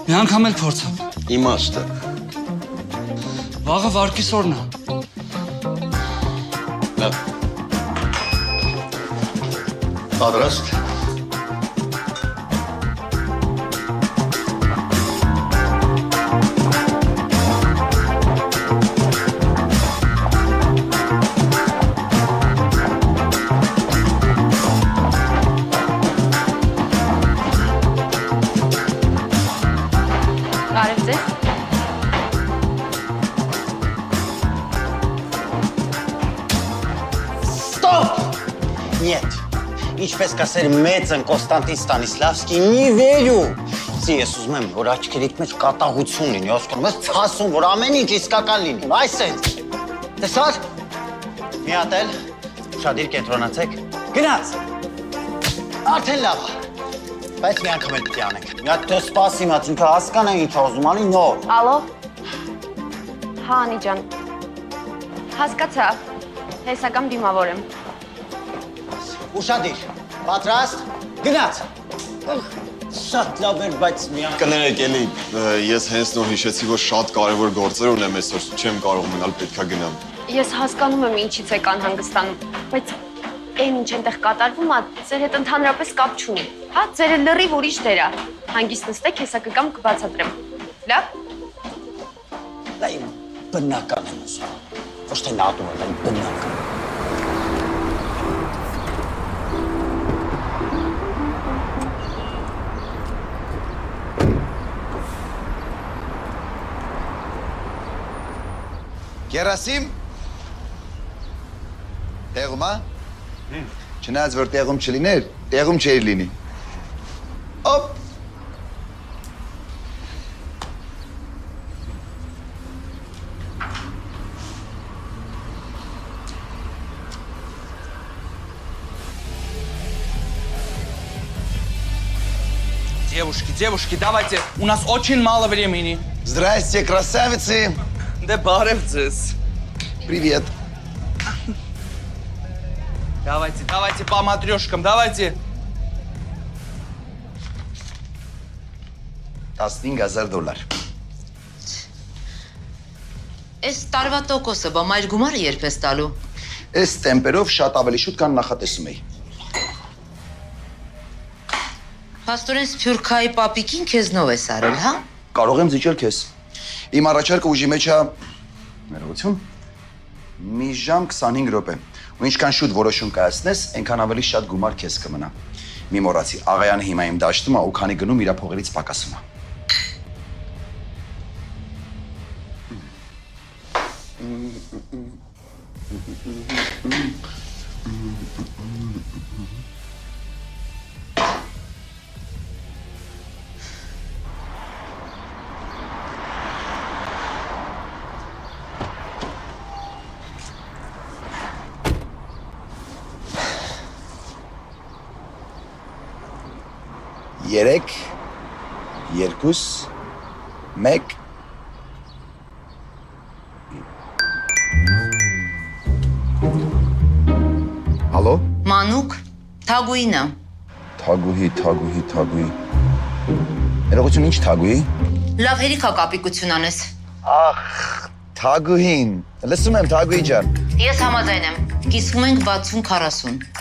Մի անգամ էլ փորձեմ։ Իմաստը։ Վաղը վարկիս օրն է։ Լավ։ Պատրաստ։ Բարև ձեզ։ Ստոպ! Նյետ, ինչպես կասեր մեծն Կոստանտին Ստանիսլավսկի, մի վերյու։ Սի ես ուզում եմ, որ աչքերիդ մեջ կատաղություն լինի, ոսկնում ես ցասում, որ ամեն ինչ իսկական լինի, այսենց։ Տեսար, մի հատ էլ, ուշադիր կենտրոնացեք, գնաց։ Արդեն լավ է, բայց մի անգամ էլ պիտի անենք։ Մի հատ դե սպասի մաց, ինքը հասկանա ինչ ուզում անի նոր։ Ալո։ Հա, Անի ջան։ Հասկացա։ Հեսական դիմավոր եմ։ Ուշադիր, պատրաստ, գնաց։ Շատ լավ էր, բայց մի անգամ։ Կներեք էլի, ես հենց նոր հիշեցի, որ շատ կարևոր գործեր ունեմ այսօր, չեմ կարող մնալ, պետքա գնամ։ Ես հասկանում եմ ինչից եք անհանգստանում, բայց այն ինչ այնտեղ կատարվում է, ձեր հետ ընդհանրապես կապ չունի։ Հա, ձերը լրիվ ուրիշ դեր է։ Հանգիստ նստեք, հեսա կգամ կբացատրեմ։ Լավ։ Դա իմ բնական եմ ուզում, ոչ թե նատուրալ, այլ բնական։ Գերասիմ, տեղում է, չնայած որ տեղում չլիներ, տեղում չէր լինի, օպ, Девушки, давайте, у нас очень мало времени. Здрасте, красавицы, Да барев ձեզ։ привет. Давайте по матрешкам, давайте. 15,000 դոլար։ Այս տարվա տոկոսը, բա մայր գումարը երբ ես տալու։ Այս տեմպերով շատ ավելի շուտ կան նախատեսում էի։ Փաստորեն Սփյուռքայի պապիկին քեզնով ես արել, հա։ Կարող եմ զիջել քեզ։ Իմ առաջարկը ուժի մեջ է, ներողություն, մի ժամ 25 րոպե։ Ու ինչքան շուտ որոշում կայացնես, այնքան ավելի շատ գումար քեզ կմնա։ Մի մոռացի, աղայանը հիմա իմ դաշտում է ու քանի գնում իր փողերից պակասում է։ Երեք, երկուս, մեկ, Հալո, Մանուկ, Թագուինը։ թագուհի, ներողություն ինչ թագուհի։ Լավ հերիքա կապիկություն անես։ Ախ, թագուհին, լսում եմ թագուհի ջան։ Ես համաձայն եմ, կիսվում ենք 60-40։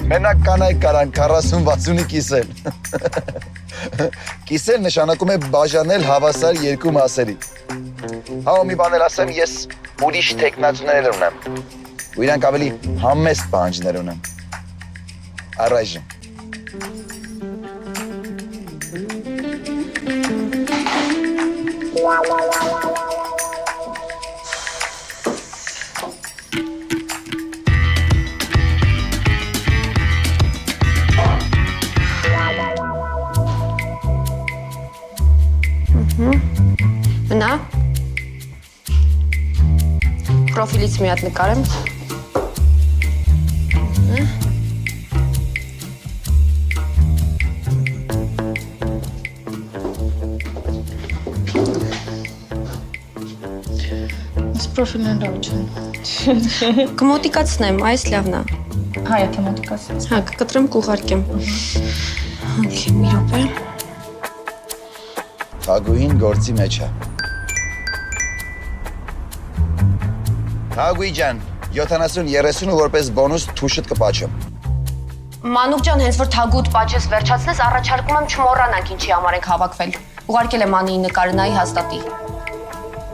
Մենակ կանայք կարան 40-60-ի կիսել։ Կիսել նշանակում է բաժանել հավասար երկու մասերի։ Հա, մի բան էլ ասեմ, ես ուրիշ թեկնածուներ ունեմ։ Ու իրանք ավելի համեստ պահանջներ ունեմ։ Առայժմ։ Մնա։ Պրոֆիլից մի հատ նկարեմ։ Պրոֆիլն լավ չէ։ Կմոտիկացնեմ, այս լավն է։ Հա, եթե մոտիկացնես։ Հա, կկտրեմ կուղարկեմ։ Okay, մի րոպե։ Թագուհին գործի մեջ է։ Թագուհի ջան, 70-30 որպես բոնուս թուշդ կպաչեմ։ Մանուկ ջան, հենց որ թագուտ պատճես վերջացնես, առաջարկում եմ չմոռանանք ինչի համար ենք հավաքվել։ Ուղարկել եմ Անիի նկարը, նայի հաստատի։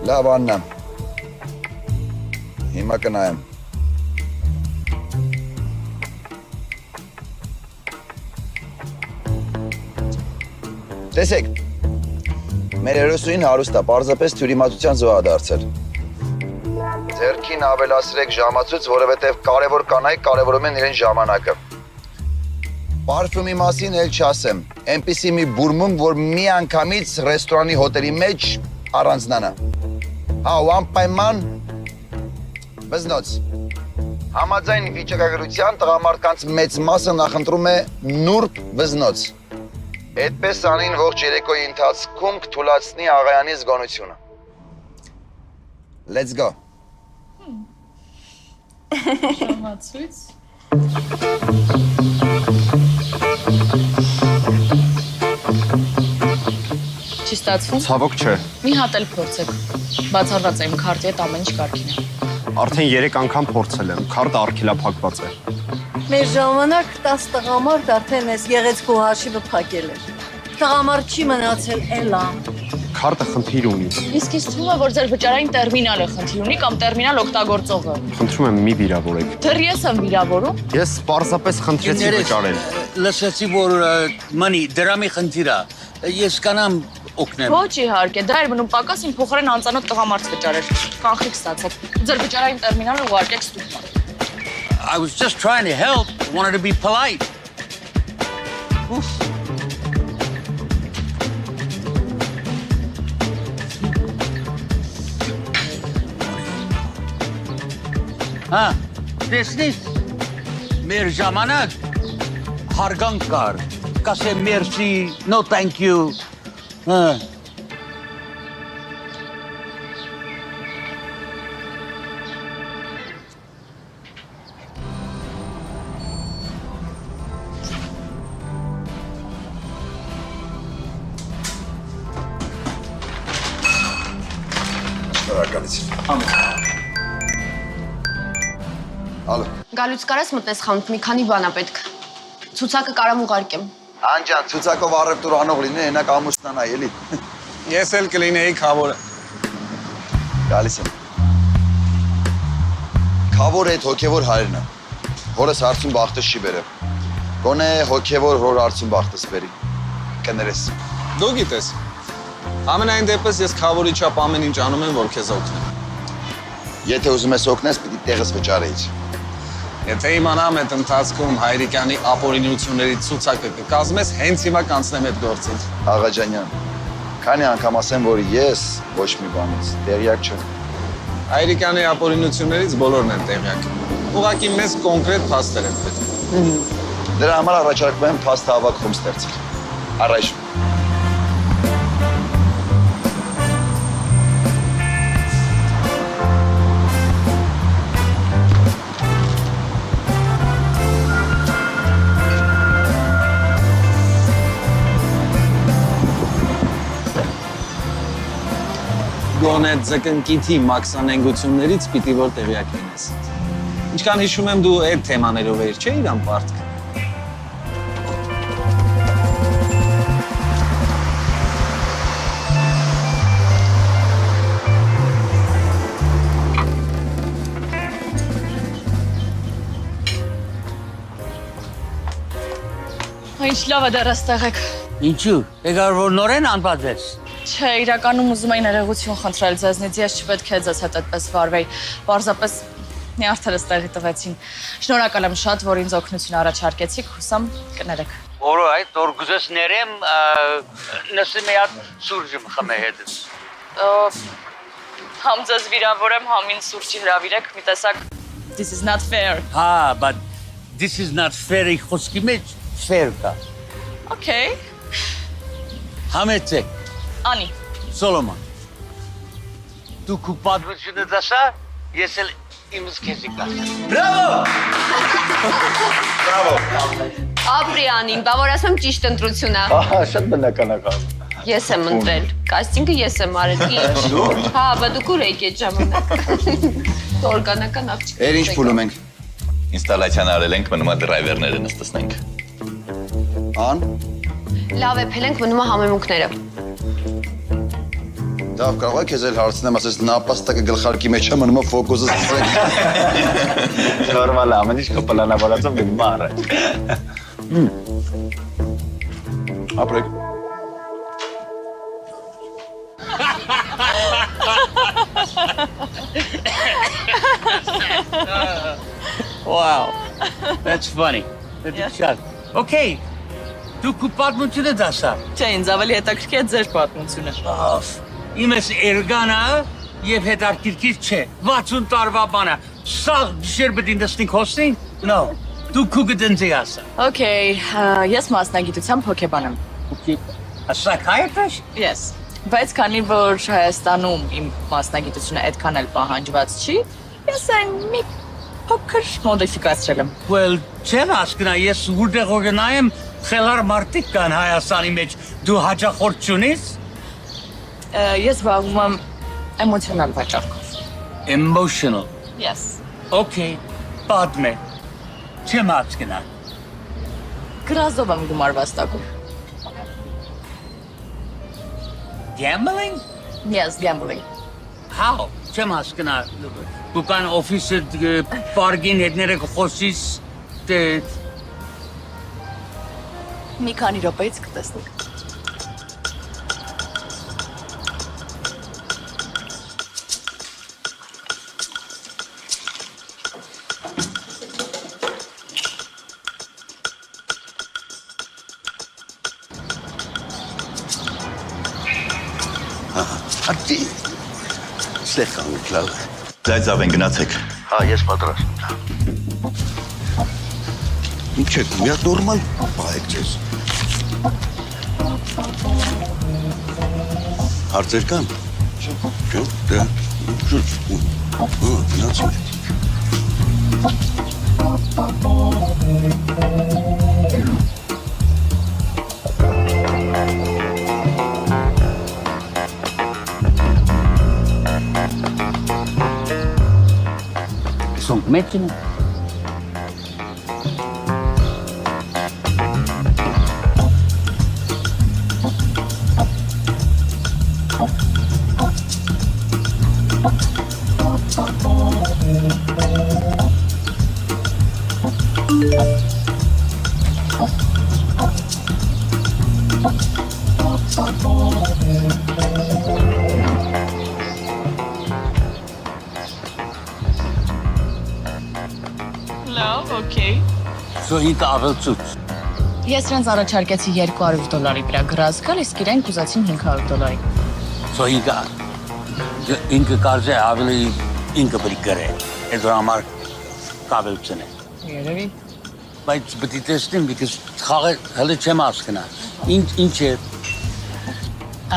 Լավ, Աննա։ Հիմա կնայեմ։ Տեսեք, մեր հերոսուին հարուստ է, պարզապես թյուրիմացության զոհ է դարձել։ Ձեռքին ավելացրեք ժամացույց, որովհետև կարևոր կանայք կարևորում են իրեն ժամանակը։ Պարֆումի մասին էլ չասեմ, այնպիսի մի բուրմում, որ մի անգամից ռեստորանի հոտելի մեջ առանձնանա։ Հա, ու անպայման բզնոց։ Համաձայն վիճակագրության տղամարդկանց մեծ մասը նախընտրում է նուրբ բզնոց։ Այդպես անին ողջ երեկոյի ընթացքում կթուլացնի աղայանի զգոնությունը։ Let's go։ Ժամացույց։ Չի ստացվում։ Ցավոք չէ։ Մի հատ էլ փորձեք։ Բացառված է իմ քարտի հետ ամեն ինչ կարգին է։ Արդեն 3 անգամ փորձել եմ։ Քարտը արգելափակված է։ Մեր ժամանակ 10 տղամարդ արդեն այս գեղեցկու հաշիվը փակել էր։ Տղամարդ չի մնացել էլա։ Քարտը խնդիր ունի։ Իսկ ինձ թվում է, որ ձեր վճարային տերմինալը խնդիր ունի կամ տերմինալ օգտագործողը։ Խնդրում եմ մի վիրավորեք։ Դեռ ես եմ վիրավորում։ Ես պարզապես խնդրեցի վճարել։ Լսեցի, որ մանի դրամի խնդիր է։ Ես կանամ օգնեմ։ Ոչ իհարկե, դա էր մնում պակաս իմ փոխարեն անծանոթ տղամարդ վճարեր։ Կանխիկ ստացեք։ Ձեր վճարային տերմինալը ուղարկեք ստուգման։ I was just trying to help. Wanted to be polite. Հա, տեսնես, մեր ժամանակ հարգանք կար, կասեմ մերսի, no thank you, հա։ Շնորհակալություն։ Ալո։ Գալուց կարես մտնես խանութ, մի քանի բան է պետք։ Ցուցակը կարամ ուղարկեմ։ Անջան, ցուցակով առևտուր անող լինի, հենակ ամուսնանա, էլի։ Ես էլ կլինեի խավորը։ Գալիս եմ։ Խավորը այդ հոգևոր հայրն է։ Հորս հարցում բախտս չի բերել։ Գոնե հոգևոր հոր հարցում բախտս բերի։ Կներես։ Դու գիտես։ Ամենայն դեպս ես խավորի չափ ամեն ինչ անում եմ, որ քեզ օգնեմ։ Եթե ուզում ես օգնես, պիտի տեղս վճարեիր։ Եթե իմանամ այդ ընթացքում Հայրիկյանի ապօրինությունների ցուցակը կկազմես, հենց հիմա կանցնեմ այդ գործից։ Աղաջանյան, քանի անգամ ասեմ, որ ես ոչ մի բանից տեղյակ չեմ։ Հայրիկյանի ապօրինություններից բոլորն են տեղյակ։ Ուղղակի մեզ կոնկրետ փաստեր են պետք։ Դրա համար առաջարկում եմ փաստ հավաքում ստեղծել։ Առաջ։ Գոնե ձկնկիթի մաքսանենգություններից պիտի որ տեղյակ լինես։ Ինչքան հիշում եմ դու այդ թեմաներով էիր, չէ՞ իրան պարտք։ Ինչ լավ է դեռ այստեղ եք։ Ինչու՞, եկար որ նորեն անպատվեց։ Չէ, իրականում ուզում էին ներողություն խնդրել ձեզնից, ես չպետք է ձեզ հետ այդպես վարվեի։ Պարզապես նյարդերը ստեղի տվեցին։ Շնորհակալ եմ շատ, որ ինձ օգնություն առաջարկեցիք, հուսամ կներեք։ Որո այդ որ գուզես ներեմ, նսի մի հատ սուրճ խմե հետս։ Համ ձեզ վիրավորեմ, համ ինձ սուրճի հրավիրեք, մի տեսակ this is not fair։ Հա, but this is not fair-ի խոսքի մեջ fair կա։ Okay, Համեցեք, Անի։ Սոլոմոն։ Դու քու պատմությունը դասա, ես էլ իմս քեզի կասեմ։ Ապրիանին, բա որ ասեմ ճիշտ ընտրություն է։ Ահա, շատ բնական է կա։ Ես եմ ընտրել։ Կաստինգը ես եմ արել։ Ինչ։ Հա, բա դուք ուր եք այդ ժամանակ։ Օրգանական աղջիկ։ Էր ինչ փուլում ենք։ Ինստալացիան արել ենք, մնում է դրայվերները նստեցնենք։ Ան, Լավ է, փելենք մնում է համեմունքները։ դավ կարող է քեզ էլ հարցնեմ, ասես նապաստակը գլխարկի մեջ է, մնում է ֆոկուսը սկսենք։ Նորմալ է, ամեն ինչ կպլանավորածով գնում առաջ։ Ապրեք։ Wow, that's funny. Շատ։ Okay, դու քու պատմությունը դասա։ Չէ, ինձ ավելի հետաքրքիր է ձեր պատմությունը։ Իմս էրգանա եւ հետաքրքիր չէ։ 60 տարվա բանը։ Սաղ դիշեր բդին դստին հոստին։ No, դու քու գտնձի ասա։ Okay, ես մասնագիտությամբ հոգեբան եմ։ Okay, a psychiatrist? Yes։ Բայց քանի որ Հայաստանում իմ մասնագիտությունը այդքան էլ պահանջված չի, ես այն մի փոքր մոդիֆիկացրել եմ։ Well, չեմ հասկնա, ես որտեղ օրգնայեմ խելար մարդիկ կան Հայաստանի մեջ։ Դու հաճախորդ չունիս? Ես զբաղվում եմ էմոցիոնալ վաճառքով։ Emotional. Yes։ Okay, պատմե։ Չեմ հասկնա։ Գրազով եմ գումար վաստակում։ Gambling? Yes, gambling։ How? Չեմ հասկնա։ Դու կան օֆիսը պարգին հետները կխոսիս Մի քանի րոպեից կտեսնեք։ Արտի։ Ստեղ կանգնեք, լավ։ Ձայձավ են գնացեք։ Հա, ես պատրաստ եմ։ Ինչ եք, մի հատ նորմալ պահեք ձեզ։ Հարցեր կան։ Չէ, դե, գնացեք։ Sunt metin. Լավ, okay։ So ինքը ավելցուց։ Ես նրանց առաջարկեցի $200 վրա գրած գալ, իսկ իրենք ուզեցին $500։ So ինքը կարծե ավելի ինքը բրի գրե։ Այդ համար կավելցն է։ Երևի։ Բայց բդի տեսնեմ, because խաղը հələ չեմ հասկնա։ Ինչ է։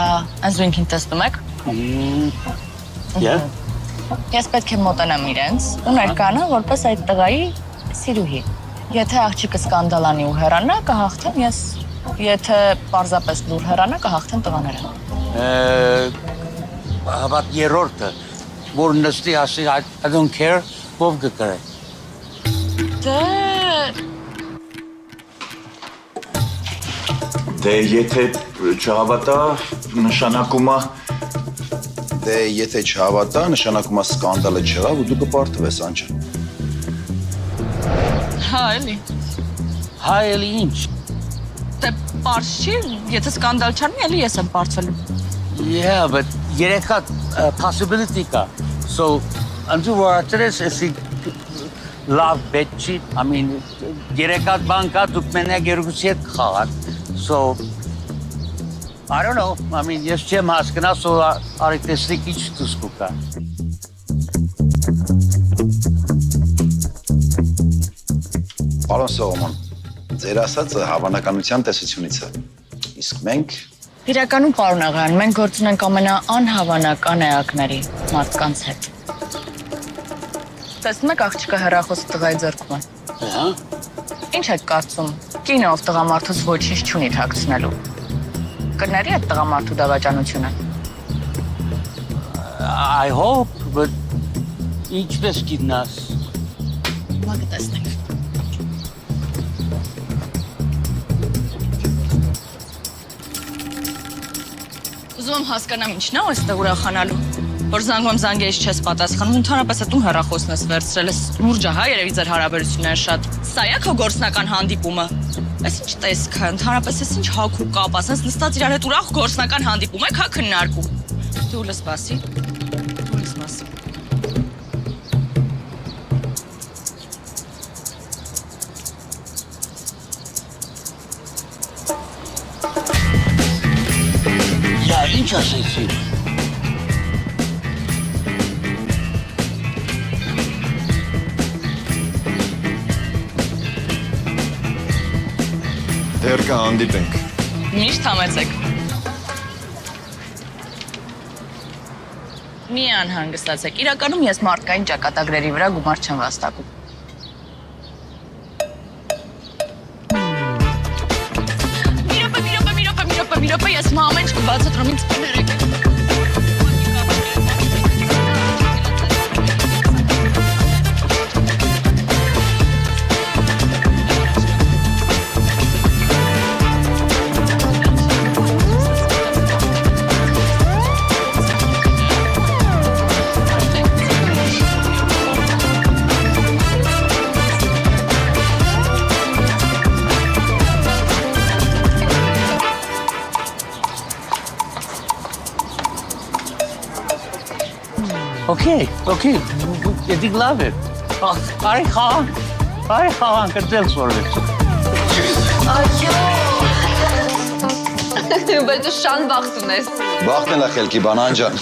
Այս դուքին տեսնում եք։ Yeah. Ես պետք է մոտենամ իրենց ու ներկանա որպես այդ տղայի սիրուհի։ Եթե աղջիկը սկանդալանի ու հեռանա, կհաղթեմ ես։ Եթե պարզապես լուր հեռանա, կհաղթեն տղաները։ Հավատ երրորդը, որ նստի ասի I don't care, ով կկրե։ Դե եթե չհավատա, նշանակում է Դե եթե չհավատա, նշանակում է սկանդալը չեղավ ու դու կպարտվես, անջան։ Հա, էլի։ Հա էլի ինչ։ Դե պարզ չի, եթե սկանդալ չարնի, էլի ես եմ պարտվելու։ Yeah, but երեքա possibility կա։ So, անձու որ ատրես էսի լավ բետ չի, I mean, երեքա բան կա, դուք մենակ երգուսի հետ խաղաք։ So, I don't know. I mean, ես չեմ հասկնա, սո արի տեսնեք ինչ դուս կուկա։ Պարոն Սողոմոն, ձեր ասածը հավանականության տեսությունից է։ Իսկ մենք Իրականում, պարոն Աղայան, մենք գործ ունենք ամենաանհավանական էակների մարդկանց հետ։ Տեսնում եք աղջիկը հեռախոսը տղայի ձեռքում է։ Հա։ Ինչ եք կարծում, կինը ով տղամարդուց ոչինչ չունի թաքցնելու։ Կների այդ տղամարդու դավաճանությունը։ I hope, but ինչպես գիտնաս։ Հիմա կտեսնենք։ Ուզում եմ հասկանամ ինչն է այստեղ ուրախանալու։ Որ զանգում զանգերից չես պատասխանում, ընդհանրապես այդ ում հեռախոսն ես վերցրել, ես լուրջը հա երևի ձեր հարաբերությունները շատ։ Սա է քո գործնական հանդիպումը։ Այս ինչ տեսք է, ընդհանրապես ես ինչ հագու կապ, ասես նստած իրար հետ ուրախ գործնական հանդիպում եք, հա քննարկում։ Դու լսպասի։ Դու լսպասի։ Յա, ինչ ասեցի։ Դեռ կհանդիպենք։ Միշտ համեցեք։ Մի անհանգստացեք։ Իրականում ես մարդկային ճակատագրերի վրա գումար չեմ վաստակում։ Մի րոպե, ես հիմա ամեն ինչ կբացատրում, ինձ կներեք։ Okay, you love it. Արի խաղան, կտել սորվեց։ Բայց դու շան վախտ ունես։ վախտն էլ է խելքի բանան ջան։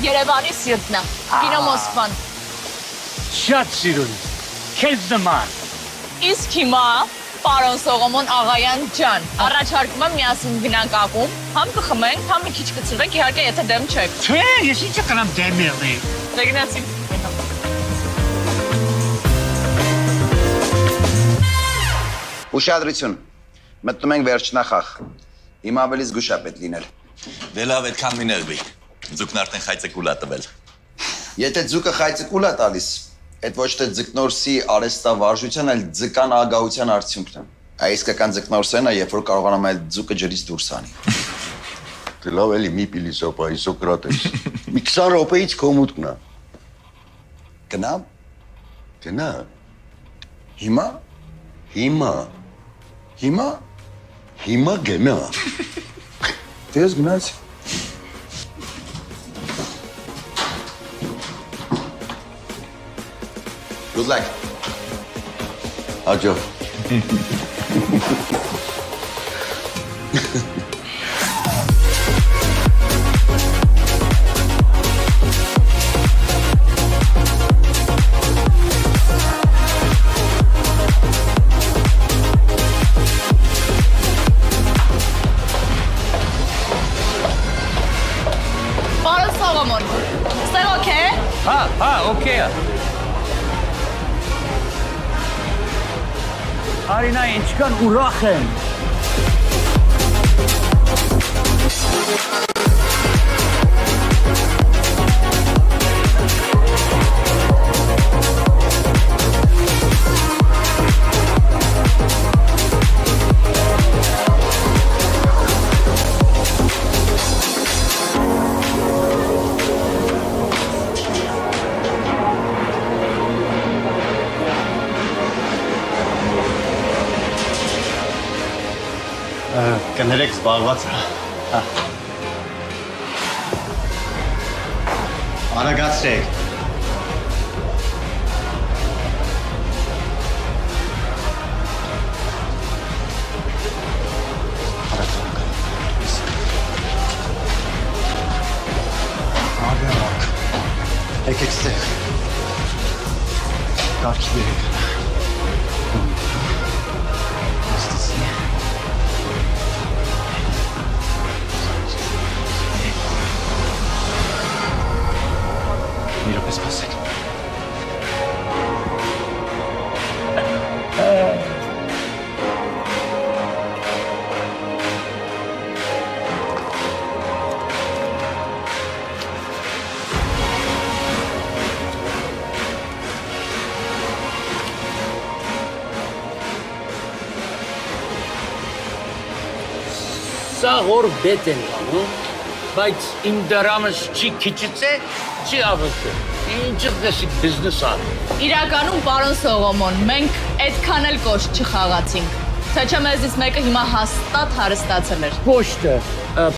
Երևանի սիրտն է, կինո Մոսկվան։ Շատ սիրուն, քեզ նման։ Իսկ հիմա, պարոն Սողոմոն Աղայան ջան, առաջարկում եմ միասին գնանք ակումբ, համ կխմենք, համ մի քիչ կցրվենք, իհարկե եթե դեմ չեք։ Չէ, ես ինչը կնամ դեմ եղնի։ Դե գնացինք։ Ուշադրություն, մտնում ենք վերջնախաղ։ Հիմա ավելի զգուշապետ լինել։ Դե լավ, այդքան մի նեղվի։ Ձուկն արդեն խայծը կուլ է տվել։ Եթե ձուկը խայծը կուլ է տալիս, այդ ոչ թե ձկնորսի արհեստավարժության, այլ ձկան ագահության արդյունքն է։ Այս իսկական ձկնորսն է, երբ որ կարողանում է ձուկը ջրից դուրս անի։ Դե լավ էլի մի փիլիսոփայի Սոկրատես։ Մի 20 րոպեից քո մուտքն է։ Գնամ։ Գնա։ Հիմա։ Հիմա գնա։ Դες գնացի։ Good luck. Աջո։ Պարոն Սողոմոն, ստեղ օքեյ է։ Հա, օքեյ է։ Արինա, ինչքան ուրախ եմ։ Կներեք զբաղված է։ Արագացրեք։ Արագ։ Եկեք ստեղ։ Կարգի բերեք։ Մի րոպե սպասեք։ Սա հոր բետ են անում, բայց իմ դրամս չի քիչից է, չի ավսը։ Ինչ դեսի բիզնես ան։ Իրականում, պարոն Սողոմոն, մենք այդքան էլ կոշտ չխաղացինք։ Թե չէ մեզից մեկը հիմա հաստատ հարստացել էր։ Կոշտը,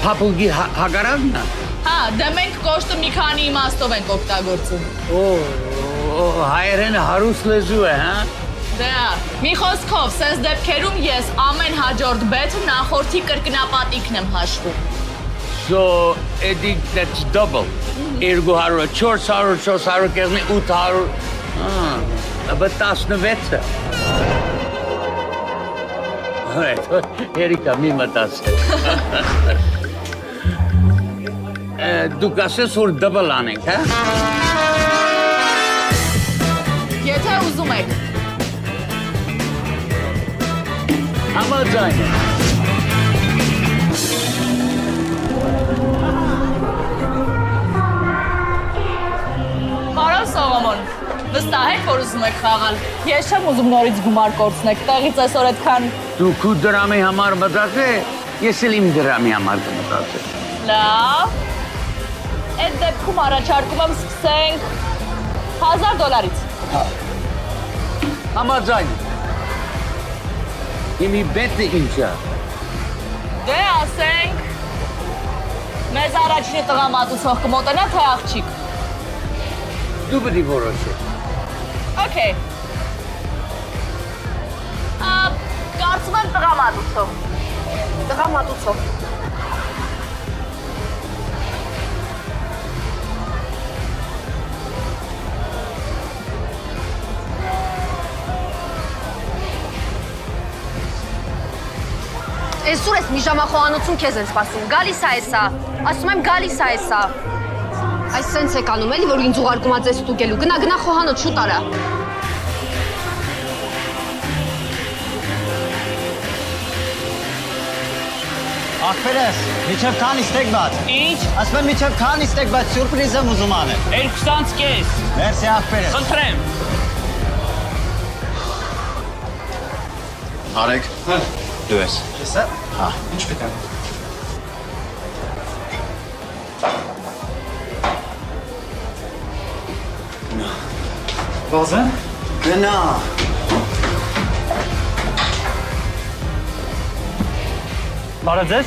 փապուգի հագարանն է։ Հա, դե մենք կոշտը մի քանի իմաստով ենք օգտագործում։ Հայերեն հարուստ լեզու է, հա։ Դե, մի խոսքով, սենց դեպքերում ես ամեն հաջորդ բեթը նախորդի կրկնապատիկն եմ հաշվում։ So, edik that's double. 200, 400, 400 կեղնի 800, but 16 է։ Երիկա, մի մտացել։ Դուք ասես, որ double անենք, հա։ Եթե ուզում եք։ Համաձայն է։ Պարոն Սողոմոն, վստահ եք, որ ուզում եք խաղալ։ Ես չեմ ուզում նորից գումար կորցնեք, տեղից այսօր այդքան։ Դու քու դրամի համար մտածես, ես էլ իմ դրամի համար կմտածեմ։ Լավ։ Այդ դեպքում առաջարկում եմ սկսենք $1000-ից։ Համաձայն է։ Իմի բետը ինչ է։ Դե ասենք, մեզ առաջինը տղամատուցող կմոտենա, թե աղջիկ։ Դու պետք է որոշես։ Okay. Կարծում եմ տղամատուցող։ Տղամատուցող։ Այսօր ես մի ժամախոհանոցում քեզ են սպասում։ Գալիս է էսա։ Ասում եմ գալիս է էսա։ Այս սենց եք անում էլի, որ ինձ ուղարկումած ես ստուգելու։ Գնա խոհանոց, շուտ արա։ Ախպերես, միջև քանի ստեկ բաց։ Ինչ։ Ասում եմ միջև քանի ստեկ բաց սյուրպրիզ եմ ուզում անել։ 2 կես։ Մերսի ախպերես։ Խնդրեմ։ Արեք։ Դու ես։ Ես է։ Հա։ Ինչ պետք է։ Բազեն։ Գնա։ Բարև ձեզ։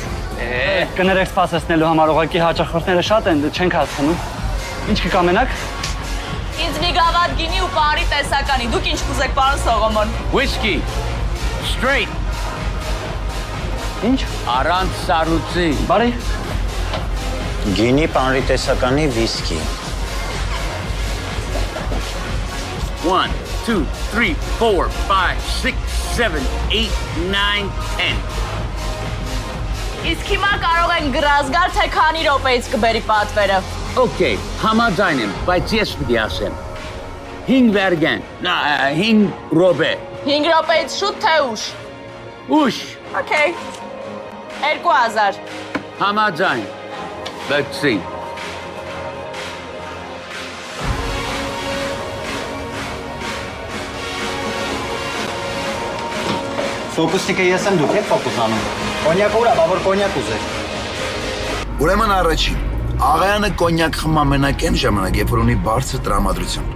Կներեք սպասեցնելու համար ուղղակի հաճախորդները շատ են, չենք հասցնում։ Ինչ կկամենաք։ Ինձ մի գավաթ գինի ու պարի տեսականի։ Դուք ինչ կուզեք, պարոն Սողոմոն։ Whiskey. Straight. Ինչ։ Առանց սառույցի։ Բարի։ Գինի պանրի տեսականի վիսկի։ 1, 2, 3, 4, 5, 6, 7, 8, 9, 10. Իսկ հիմա կարող են գրազգալ, թե քանի րոպեից կբերի պատվերը։ Okay, համաձայն եմ, բայց ես պիտի ասեմ։ 5 վերգեն, 5 րոպե։ 5 րոպեից շուտ թե ուշ։ Ուշ, Okay։ 2000։ համաձայն։ Let's see. Ֆոկուսնիկը ես եմ, դուք եք ֆոկուս անում։ Կոնյակ ուրա, բավոր կոնյակ ուզեր։ Ուրեմն առաջին, աղայանը կոնյակ խմա մենակ այն ժամանակ, երբ որ ունի բարձր տրամադրություն։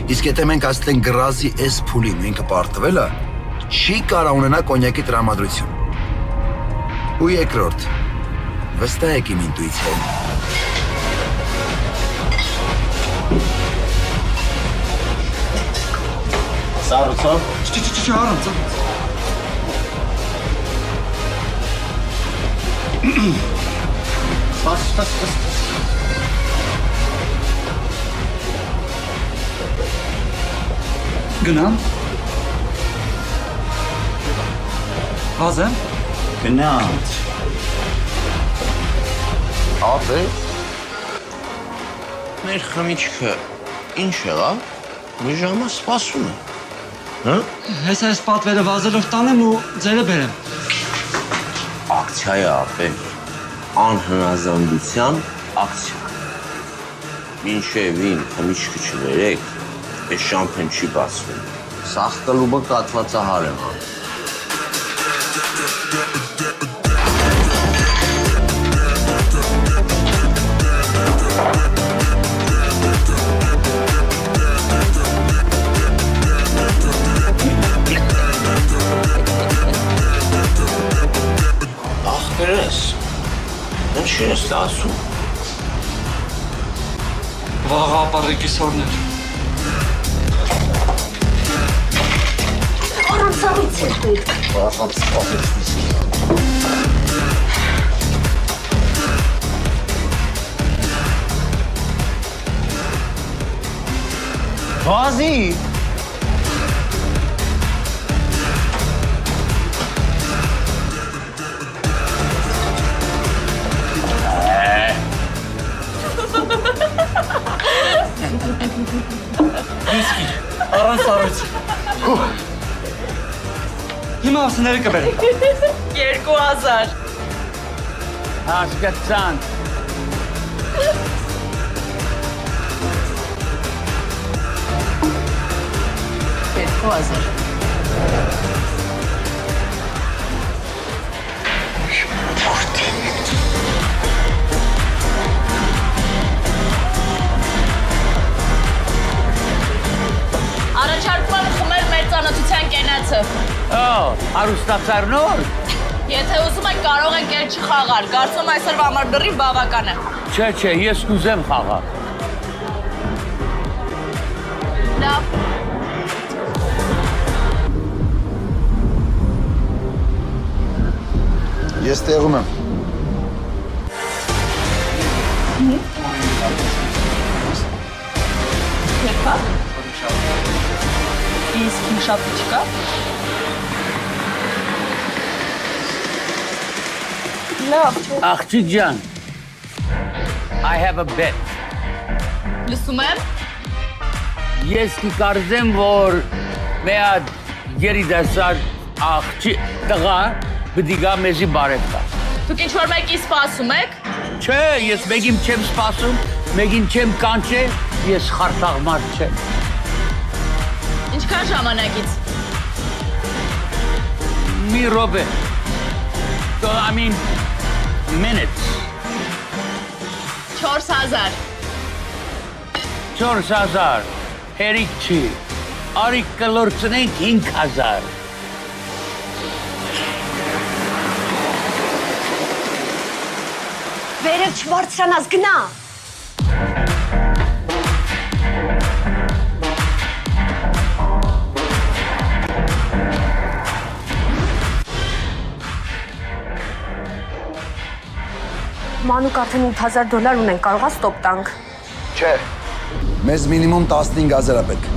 Իսկ եթե մենք ասենք գրազի այս փուլին ու ինքը պարտվել է, չի կարող ունենա կոնյակի տրամադրություն։ Ու երկրորդ, վստահ եք իմ ինտուիցիային։ Սառուցով։ Չի, առանց։ Սպաս։ Գնամ։ Վազեմ։ Գնանց։ Աբե։ Մեր խմիչքը ինչ եղավ։ Մի ժամը սպասում է։ Հա։ Ես այս պատվերը վազելով տանեմ ու ձերը բերեմ։ Ակցիա է ապեր, անհնազանդության ակցիա։ Մինչև ին խմիչքը չվերեք, այս շամփեն չի բացվում։ Սաղ կլուբը կատված է հարեմա։ Ախպերես, ինչ ես ասում։ Վաղ ապառիկի սորներ։ Առանցավից եք։ Վախած սպասեց վիսկի։ Վազի։ Վիսկի, առանց սառույցի։ Հիմա ասները կբերեմ։ 2000։ Հասկացան։ Առաջարկում եմ խմել մեր ծանոթության կենացը։ Արուստացարնոր։ Եթե ուզում եք կարող եք էլ չխաղալ։ Կարծում այսօրվա համար դրի բավական է։ Չէ, ես կուզեմ խաղալ։ Լավ։ Ես տեղում եմ։ Իսկ մշապի չկա։ Լավ, չէ։ Աղջիկ ջան, I have a bet. Լսում եմ։ Ես կկարծեմ, որ մեծ երիտասարդ աղջիկ տղա պիտի գա մեզի բարև տա։ Դուք ինչ-որ մեկի սպասում եք։ Չէ, ես մեկին չեմ սպասում, մեկին չեմ կանչել, ես խարդաղ մարդ չեմ։ Ինչքան ժամանակից։ Մի րոպե։ I mean, minutes. 4000։ 4000, հերիք չի, արիք կլորցնենք 5000։ Վերև չբարձրանաս, գնա։ Մանուկ արդեն $8000 ունեն, կարողա ստոպ տանք։ Չէ, մեզ մինիմում 15000 է պետք։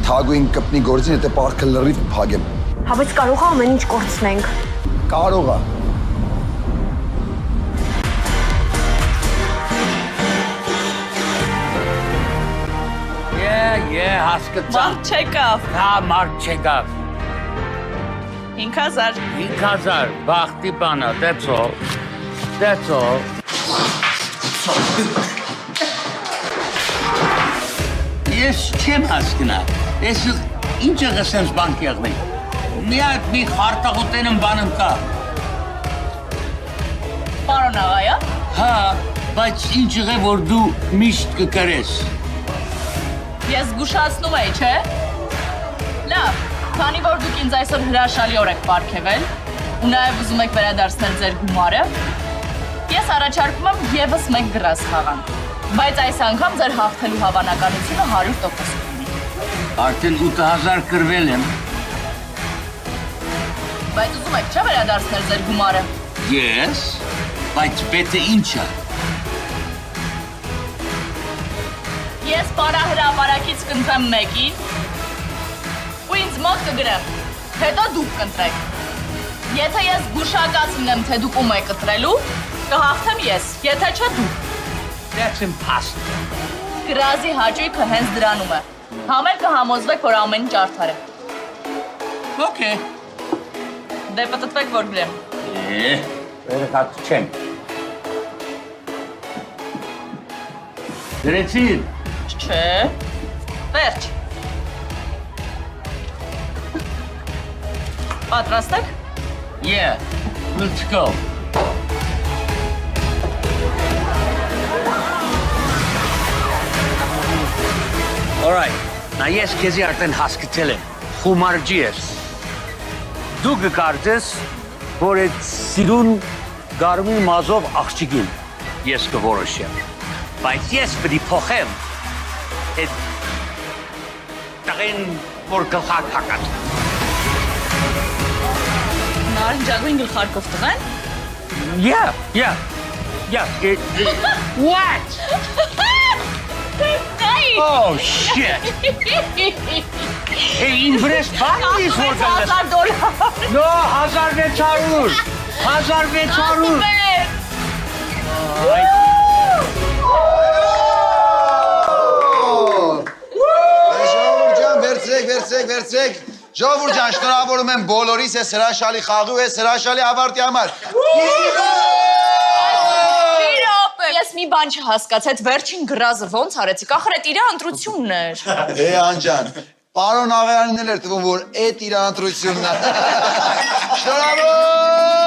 Թագուին կպնի գործին, եթե պարքը լրիվ փագեմ։ Հա, բայց կարողա ամեն ինչ կորցնենք։ Կարող է։ հասկացա։ Մարդ չեկավ։ Հա, մարդ չեկավ։ 5000 5000 բախտի բանա, that's all. That's all. Ես չեմ հասկնա։ Ես ինչ եղես sense բանկ եղնի։ Մի հատ մի խարտաղուտենն բանում կա։ Պարոն աղայա։ Հա, բայց ինչ եղե որ դու միշտ կկրես։ Ես զգուշացնում եի, չէ։ Լավ, քանի որ դուք ինձ այսօր հրաշալի օր եք պարգևել ու նաև ուզում եք վերադարձնել ձեր գումարը, ես առաջարկում եմ եւս մեկ գրազ խաղանք։ Բայց այս անգամ ձեր հաղթելու հավանականությունը 100% ունի։ Արդեն 8000 կրվել եմ։ Բայց ուզում եք չէ վերադարձնել ձեր գումարը։ Yes, բայց պետք է ինչա։ Ես պարահրապարակից կընտրեմ մեկին ու ինձ մոտ կգրեմ, հետո դուք կընտրեք։ Եթե ես զգուշակած լինեմ, թե դուք ում եք ընտրելու, կհաղթեմ ես, եթե չէ դուք։ That's impossible. Գրազի հաճույքը հենց դրանում է։ Համել կհամոզվեք, որ ամեն ինչ արդար է։ Okay. Դե պտտվեք, որ գրեմ։ Վերքած չեմ։ Գրեցին։ Չէ։ Վերջ։ Պատրաստ եք։ Yeah, let's go. All right. Նա ես քեզի արդեն հասկացել եմ։ Խումարջի ես։ Դու կկարծես, որ այդ սիրուն գարմի մազով աղջիկին ես կորոշեմ։ Բայց ես պետք է փոխեմ այդ տղեն, որ գլխակ հակած։ Նարնջագույն գլխարկով տղեն։ Yeah. What? Oh, shit. Hey, invest back this one. $1000. No, 1600. 1600. Վերցրեք։ Ժողովուրդ ջան, շնորհավորում եմ բոլորիս այս հրաշալի խաղի ու այս հրաշալի ավարտի համար։ Ես մի բան չհասկացա, այդ վերջին գրազը ոնց արեցիք, ախր այդ իր ընտրությունն էր։ Անջան, պարոն Աղայանին էլ էր թվում, որ այդ իր ընտրությունն է։ Շնորհավոր։